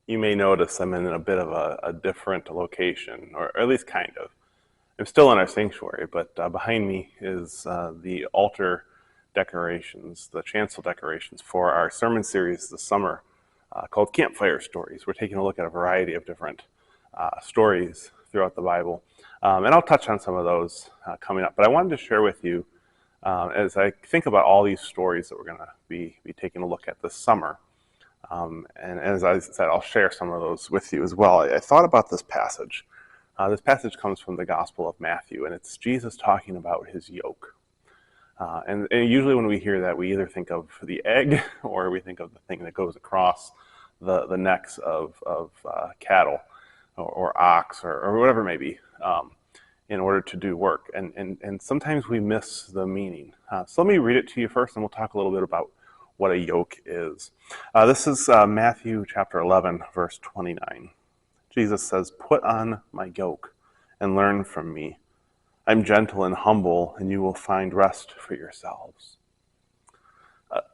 You may notice I'm in a bit of a different location, or at least kind of. I'm still in our sanctuary, but behind me is the altar decorations, the chancel decorations for our sermon series this summer called Campfire Stories. We're taking a look at a variety of different stories throughout the Bible. And I'll touch on some of those coming up. But I wanted to share with you, as I think about all these stories that we're going to be taking a look at this summer, and as I said, I'll share some of those with you as well. I thought about this passage. This passage comes from the Gospel of Matthew, and it's Jesus talking about his yoke. And usually when we hear that, we either think of the egg or we think of the thing that goes across the necks of cattle or ox or whatever it may be, in order to do work. And sometimes we miss the meaning. So let me read it to you first, and we'll talk a little bit about what a yoke is. This is Matthew chapter 11, verse 29. Jesus says, "Put on my yoke and learn from me. I'm gentle and humble, and you will find rest for yourselves."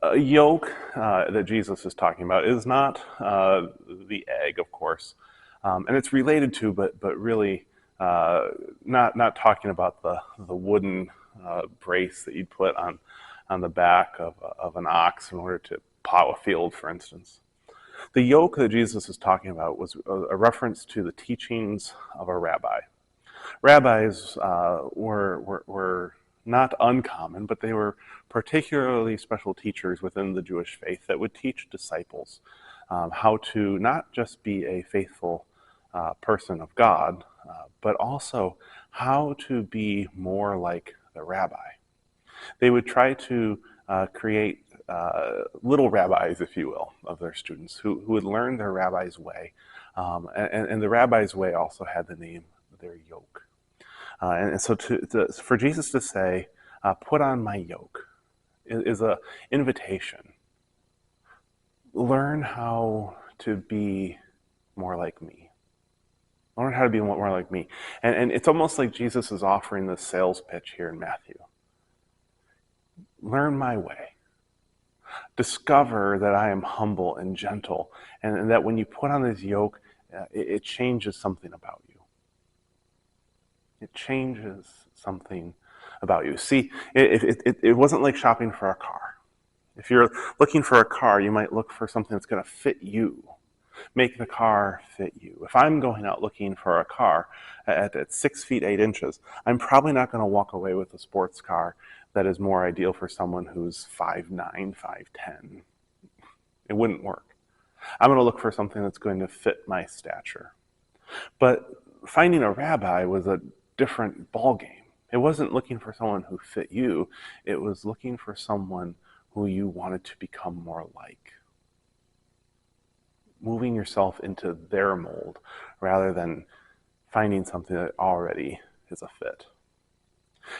A yoke that Jesus is talking about is not the egg, of course, and it's related to, but really not talking about the wooden brace that you'd put on the back of an ox in order to plow a field, for instance. The yoke that Jesus is talking about was a reference to the teachings of a rabbi. Rabbis were not uncommon, but they were particularly special teachers within the Jewish faith that would teach disciples how to not just be a faithful person of God, but also how to be more like the rabbi. They would try to create little rabbis, if you will, of their students who would learn their rabbi's way. And the rabbi's way also had the name of their yoke. And so for Jesus to say, "Put on my yoke," is an invitation. Learn how to be more like me. Learn how to be more like me. And it's almost like Jesus is offering this sales pitch here in Matthew. Learn my way. Discover that I am humble and gentle, and that when you put on this yoke, it changes something about you. It changes something about you. See, it wasn't like shopping for a car. If you're looking for a car, you might look for something that's going to fit you. Make the car fit you. If I'm going out looking for a car at 6 feet 8 inches, I'm probably not going to walk away with a sports car that is more ideal for someone who's 5'9", 5'10". It wouldn't work. I'm going to look for something that's going to fit my stature. But finding a rabbi was a different ballgame. It wasn't looking for someone who fit you. It was looking for someone who you wanted to become more like. Moving yourself into their mold rather than finding something that already is a fit.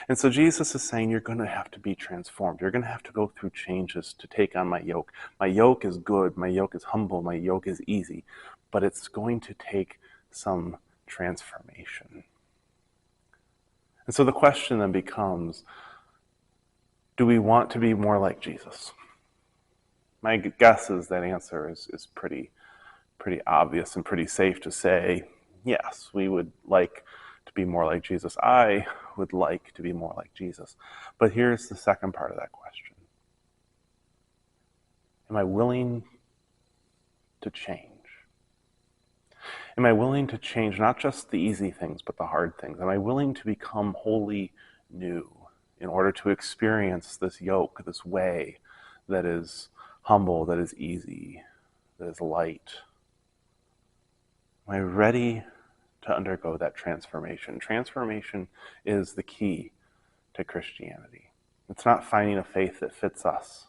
And so Jesus is saying you're going to have to be transformed. You're going to have to go through changes to take on my yoke. My yoke is good. My yoke is humble. My yoke is easy. But it's going to take some transformation. And so the question then becomes, do we want to be more like Jesus? My guess is that answer is pretty obvious and pretty safe to say, yes, we would like to be more like Jesus. I would like to be more like Jesus. But here's the second part of that question. Am I willing to change? Am I willing to change not just the easy things, but the hard things? Am I willing to become wholly new in order to experience this yoke, this way that is humble, that is easy, that is light? Am I ready to undergo that transformation? Transformation is the key to Christianity. It's not finding a faith that fits us.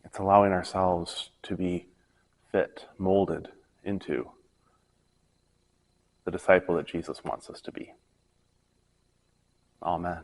It's allowing ourselves to be fit, molded into the disciple that Jesus wants us to be. Amen.